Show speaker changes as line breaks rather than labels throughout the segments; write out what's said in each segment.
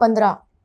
15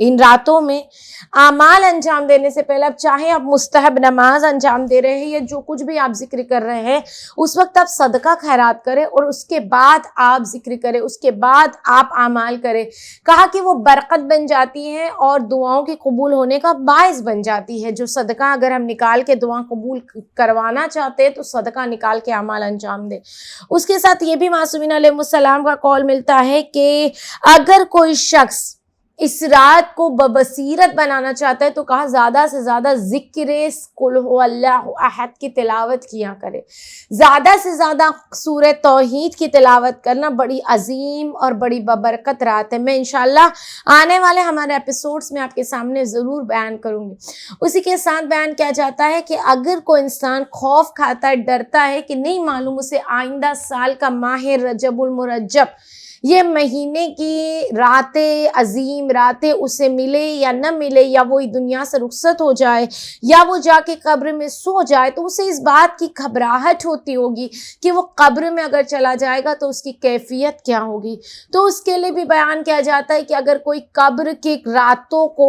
ان راتوں میں اعمال انجام دینے سے پہلے، اب چاہے آپ مستحب نماز انجام دے رہے ہیں یا جو کچھ بھی آپ ذکر کر رہے ہیں، اس وقت آپ صدقہ خیرات کریں اور اس کے بعد آپ ذکر کریں، اس کے بعد آپ اعمال کریں۔ کہا کہ وہ برکت بن جاتی ہے اور دعاؤں کے قبول ہونے کا باعث بن جاتی ہے۔ جو صدقہ اگر ہم نکال کے دعا قبول کروانا چاہتے ہیں تو صدقہ نکال کے اعمال انجام دیں۔ اس کے ساتھ یہ بھی معصومین علیہ السلام کا قول ملتا ہے کہ اگر کوئی شخص اس رات کو ببصیرت بنانا چاہتا ہے تو کہا زیادہ سے زیادہ ذکر قل هو اللہ احد کی تلاوت کیا کرے۔ زیادہ سے زیادہ سورہ توحید کی تلاوت کرنا بڑی عظیم اور بڑی ببرکت رات ہے۔ میں انشاءاللہ آنے والے ہمارے ایپیسوڈز میں آپ کے سامنے ضرور بیان کروں گی۔ اسی کے ساتھ بیان کیا جاتا ہے کہ اگر کوئی انسان خوف کھاتا ہے، ڈرتا ہے کہ نہیں معلوم اسے آئندہ سال کا ماہ رجب المرجب، یہ مہینے کی راتیں، عظیم راتیں اسے ملے یا نہ ملے، یا وہ دنیا سے رخصت ہو جائے یا وہ جا کے قبر میں سو جائے، تو اسے اس بات کی گھبراہٹ ہوتی ہوگی کہ وہ قبر میں اگر چلا جائے گا تو اس کی کیفیت کیا ہوگی۔ تو اس کے لیے بھی بیان کیا جاتا ہے کہ اگر کوئی قبر کی راتوں کو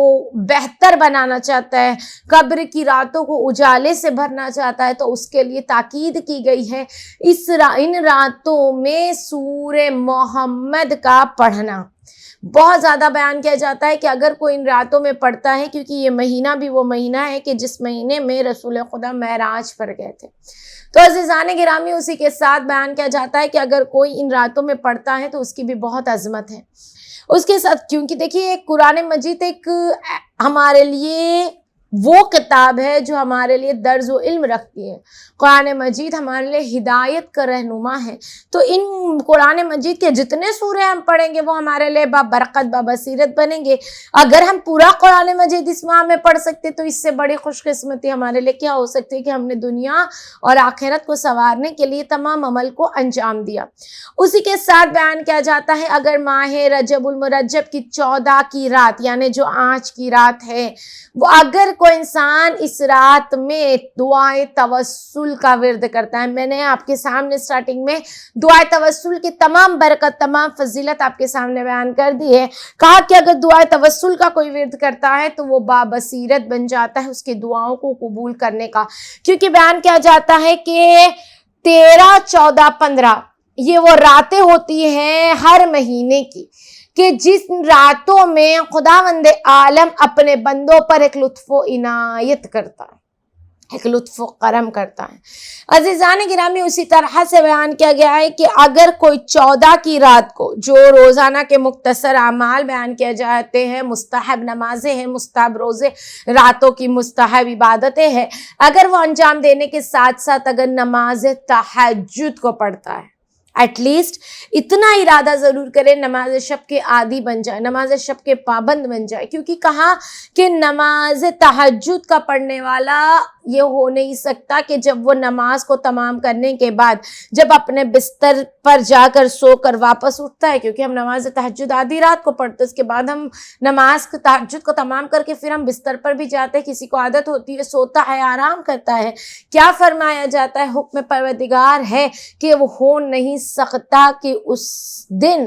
بہتر بنانا چاہتا ہے، قبر کی راتوں کو اجالے سے بھرنا چاہتا ہے، تو اس کے لیے تاکید کی گئی ہے ان راتوں میں سورہ محمد کا پڑھنا۔ بہت زیادہ بیان کیا جاتا ہے کہ اگر کوئی ان راتوں میں پڑھتا ہے، کیونکہ یہ مہینہ بھی وہ مہینہ ہے کہ جس مہینے میں رسول خدا معراج پر گئے تھے، تو عزیزان گرامی اسی کے ساتھ بیان کیا جاتا ہے کہ اگر کوئی ان راتوں میں پڑھتا ہے تو اس کی بھی بہت عظمت ہے۔ اس کے ساتھ کیونکہ دیکھیے قرآن مجید ایک ہمارے لیے وہ کتاب ہے جو ہمارے لیے درز و علم رکھتی ہے۔ قرآن مجید ہمارے لیے ہدایت کا رہنما ہے، تو ان قرآن مجید کے جتنے سورے ہم پڑھیں گے وہ ہمارے لیے بابرکت بابصیرت بنیں گے۔ اگر ہم پورا قرآن مجید اس ماہ میں پڑھ سکتے تو اس سے بڑی خوش قسمتی ہمارے لیے کیا ہو سکتی ہے کہ ہم نے دنیا اور آخرت کو سنوارنے کے لیے تمام عمل کو انجام دیا۔ اسی کے ساتھ بیان کیا جاتا ہے اگر ماہ رجب المرجب کی 14 کی رات، یعنی جو آج کی رات ہے، وہ اگر کوئی انسان اس رات میں دعائے توسل کا ورد کرتا ہے، میں نے آپ کے سامنے سٹارٹنگ میں دعائے توسل کی تمام برکت، تمام فضیلت آپ کے سامنے بیان کر دی ہے۔ کہا کہ اگر دعائے توسل کا کوئی ورد کرتا ہے تو وہ بابصیرت بن جاتا ہے اس کی دعاؤں کو قبول کرنے کا، کیونکہ بیان کیا جاتا ہے کہ 13، 14، 15 یہ وہ راتیں ہوتی ہیں ہر مہینے کی کہ جس راتوں میں خداوند عالم اپنے بندوں پر ایک لطف و عنایت کرتا ہے، ایک لطف و کرم کرتا ہے۔ عزیزان گرامی اسی طرح سے بیان کیا گیا ہے کہ اگر کوئی 14 کی رات کو، جو روزانہ کے مختصر اعمال بیان کیے جاتے ہیں، مستحب نمازیں ہیں، مستحب روزے، راتوں کی مستحب عبادتیں ہیں، اگر وہ انجام دینے کے ساتھ ساتھ اگر نماز تہجد کو پڑھتا ہے، ایٹ لیسٹ اتنا ارادہ ضرور کرے، نماز شب کے عادی بن جائے، نماز شب کے پابند بن جائے، کیونکہ کہا کہ نماز تہجد کا پڑھنے والا یہ ہو نہیں سکتا کہ جب وہ نماز کو تمام کرنے کے بعد جب اپنے بستر پر جا کر سو کر واپس اٹھتا ہے، کیونکہ ہم نماز تہجد آدھی رات کو پڑھتے ہیں، اس کے بعد ہم نماز تہجد کو تمام کر کے پھر ہم بستر پر بھی جاتے ہیں، کسی کو عادت ہوتی ہے سوتا ہے، آرام کرتا ہے۔ کیا فرمایا جاتا ہے؟ حکم پروردگار ہے کہ وہ ہو نہیں سکتا کہ اس دن،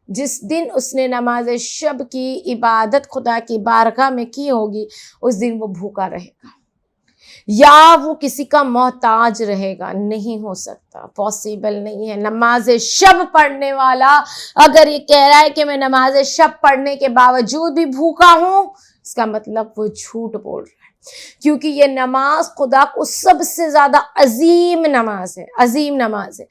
جس دن اس نے نماز شب کی عبادت خدا کی بارگاہ میں کی ہوگی، اس دن وہ بھوکا رہے گا یا وہ کسی کا محتاج رہے گا، نہیں ہو سکتا، پاسبل نہیں ہے۔ نماز شب پڑھنے والا اگر یہ کہہ رہا ہے کہ میں نماز شب پڑھنے کے باوجود بھی بھوکا ہوں، اس کا مطلب وہ جھوٹ بول رہا ہے، کیونکہ یہ نماز خدا کو سب سے زیادہ عظیم نماز ہے، عظیم نماز ہے۔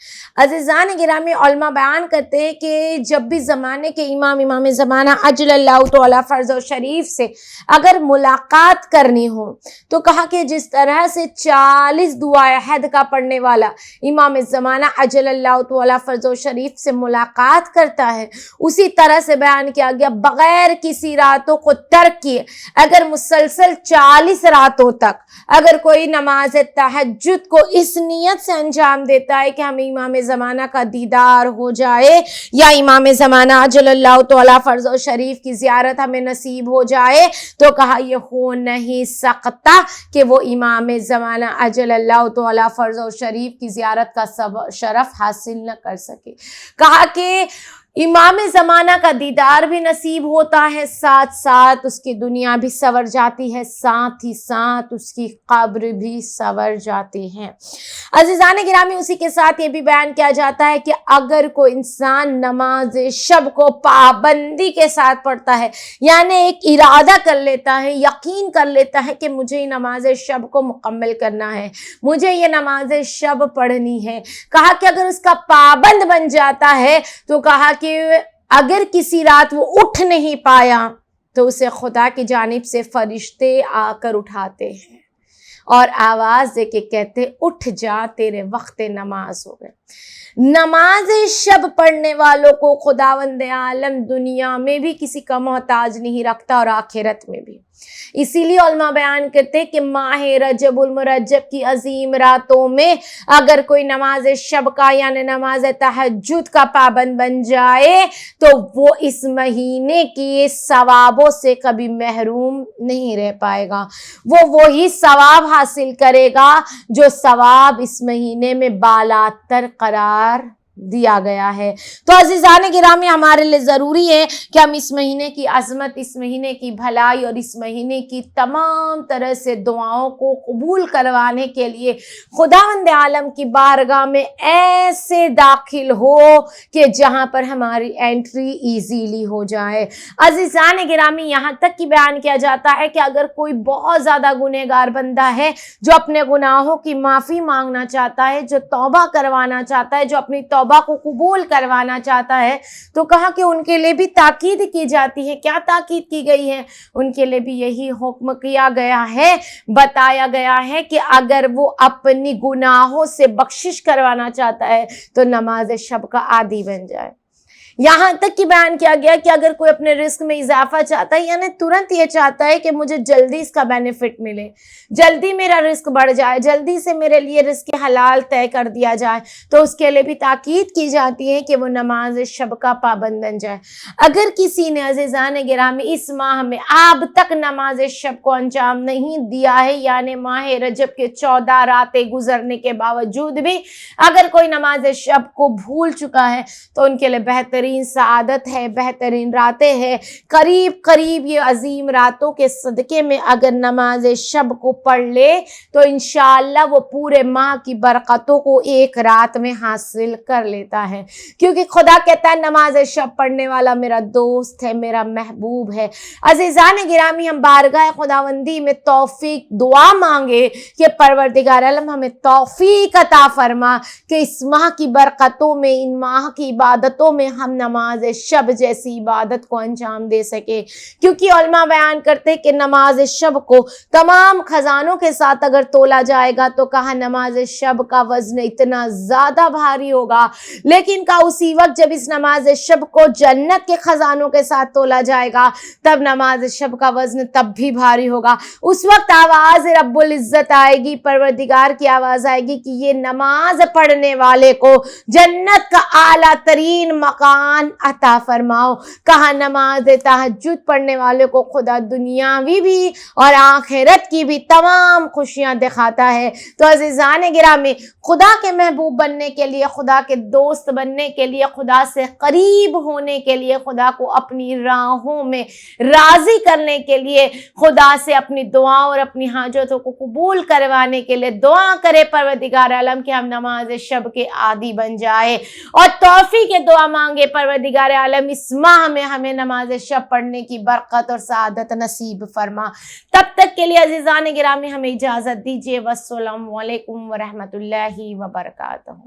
عزیزان گرامی علماء بیان کرتے ہیں کہ جب بھی زمانے کے امام زمانہ عجل اللہ تعالی فرض و شریف سے اگر ملاقات کرنی ہو تو کہا کہ جس طرح سے 40 دعائے عہد کا پڑھنے والا امام زمانہ عجل اللہ تعالی فرض و شریف سے ملاقات کرتا ہے، اسی طرح سے بیان کیا گیا بغیر کسی راتوں کو ترک کیے اگر مسلسل 40 راتوں تک اگر کوئی نماز تہجد کو اس نیت سے انجام دیتا ہے کہ ہمیں امام زمانہ کا دیدار ہو جائے یا امام زمانہ عجل اللہ تعالی فرض و شریف کی زیارت ہمیں نصیب ہو جائے، تو کہا یہ ہو نہیں سکتا کہ وہ امام زمانہ عجل اللہ تعالی فرض و شریف کی زیارت کا شرف حاصل نہ کر سکے۔ کہا کہ امام زمانہ کا دیدار بھی نصیب ہوتا ہے، ساتھ ساتھ اس کی دنیا بھی سنور جاتی ہے، ساتھ ہی ساتھ اس کی قبر بھی سنور جاتی ہے۔ عزیزان گرامی، اسی کے ساتھ یہ بھی بیان کیا جاتا ہے کہ اگر کوئی انسان نماز شب کو پابندی کے ساتھ پڑھتا ہے، یعنی ایک ارادہ کر لیتا ہے، یقین کر لیتا ہے کہ مجھے یہ نماز شب کو مکمل کرنا ہے، مجھے یہ نماز شب پڑھنی ہے، کہا کہ اگر اس کا پابند بن جاتا ہے تو کہا کہ اگر کسی رات وہ اٹھ نہیں پایا تو اسے خدا کی جانب سے فرشتے آ کر اٹھاتے ہیں اور آواز دے کے کہتے اٹھ جا، تیرے وقت نماز ہو گئے۔ نماز شب پڑھنے والوں کو خداوند عالم دنیا میں بھی کسی کا محتاج نہیں رکھتا اور آخرت میں بھی۔ اسی لیے علماء بیان کرتے ہیں کہ ماہ رجب المرجب کی عظیم راتوں میں اگر کوئی نماز شب کا یعنی نماز تہجد کا پابند بن جائے تو وہ اس مہینے کی ثوابوں سے کبھی محروم نہیں رہ پائے گا، وہ وہی ثواب حاصل کرے گا جو ثواب اس مہینے میں بالاتر قرار دیا گیا ہے۔ تو عزیزان گرامی، ہمارے لیے ضروری ہے کہ ہم اس مہینے کی عظمت، اس مہینے کی بھلائی اور اس مہینے کی تمام طرح سے دعاؤں کو قبول کروانے کے لیے خداوند عالم کی بارگاہ میں ایسے داخل ہو کہ جہاں پر ہماری انٹری ایزیلی ہو جائے۔ عزیزان گرامی، یہاں تک کہ بیان کیا جاتا ہے کہ اگر کوئی بہت زیادہ گنہگار بندہ ہے جو اپنے گناہوں کی معافی مانگنا چاہتا ہے، جو توبہ کروانا چاہتا ہے، جو اپنی توبہ کو قبول کروانا چاہتا ہے، تو کہا کہ ان کے لیے بھی تاکید کی جاتی ہے۔ کیا تاکید کی گئی ہے؟ ان کے لیے بھی یہی حکم کیا گیا ہے، بتایا گیا ہے کہ اگر وہ اپنی گناہوں سے بخشش کروانا چاہتا ہے تو نماز شب کا عادی بن جائے۔ یہاں تک کہ بیان کیا گیا کہ اگر کوئی اپنے رزق میں اضافہ چاہتا ہے، یعنی ترنت یہ چاہتا ہے کہ مجھے جلدی اس کا بینیفٹ ملے، جلدی میرا رزق بڑھ جائے، جلدی سے میرے لیے رزق حلال طے کر دیا جائے، تو اس کے لیے بھی تاکید کی جاتی ہے کہ وہ نماز شب کا پابند بن جائے۔ اگر کسی نے عزیزان گرامی اس ماہ میں اب تک نماز شب کو انجام نہیں دیا ہے، یعنی ماہ رجب کے 14 راتیں گزرنے کے باوجود بھی اگر کوئی نماز شب کو بھول چکا ہے تو ان کے لیے بہترین سعادت ہے، بہترین راتیں ہیں۔ قریب قریب یہ عظیم راتوں کے صدقے میں اگر نماز شب کو پڑھ لے تو انشاءاللہ وہ پورے ماہ کی برکتوں کو ایک رات میں حاصل کر لیتا ہے، کیونکہ خدا کہتا ہے نماز شب پڑھنے والا میرا دوست ہے، میرا محبوب ہے۔ عزیزان گرامی، ہم بارگاہ خداوندی میں توفیق دعا مانگے کہ پروردگار عالم ہمیں توفیق عطا فرما کہ اس ماہ کی برکتوں میں، ان ماہ کی عبادتوں میں ہم نماز شب جیسی عبادت کو انجام دے سکے، کیونکہ علماء بیان کرتے کہ نماز شب کو تمام خزانوں کے ساتھ اگر تولا جائے گا تو کہا نماز شب کا وزن اتنا زیادہ بھاری ہوگا، لیکن کہا اسی وقت جب اس نماز شب کو جنت کے خزانوں کے ساتھ تولا جائے گا تب نماز شب کا وزن تب بھی بھاری ہوگا۔ اس وقت آواز رب العزت آئے گی، پروردگار کی آواز آئے گی کہ یہ نماز پڑھنے والے کو جنت کا اعلیٰ ترین مقام عطا فرماؤ۔ کہا نماز تہجد پڑھنے والے کو خدا دنیاوی بھی اور آخرت کی بھی تمام خوشیاں دکھاتا ہے۔ تو عزیزان گرامی، خدا کے محبوب بننے کے لیے، خدا کے دوست بننے کے لیے، خدا سے قریب ہونے کے لیے، خدا کو اپنی راہوں میں راضی کرنے کے لیے، خدا سے اپنی دعاؤں اور اپنی حاجتوں کو قبول کروانے کے لیے دعا کرے پروردگار عالم کہ ہم نماز شب کے عادی بن جائے، اور توفیق دعا مانگے پروردگار عالم اس ماہ میں ہمیں نماز شب پڑھنے کی برکت اور سعادت نصیب فرما۔ تب تک کے لیے عزیزان گرامی ہمیں اجازت دیجیے۔ والسلام علیکم ورحمۃ اللہ وبرکاتہ۔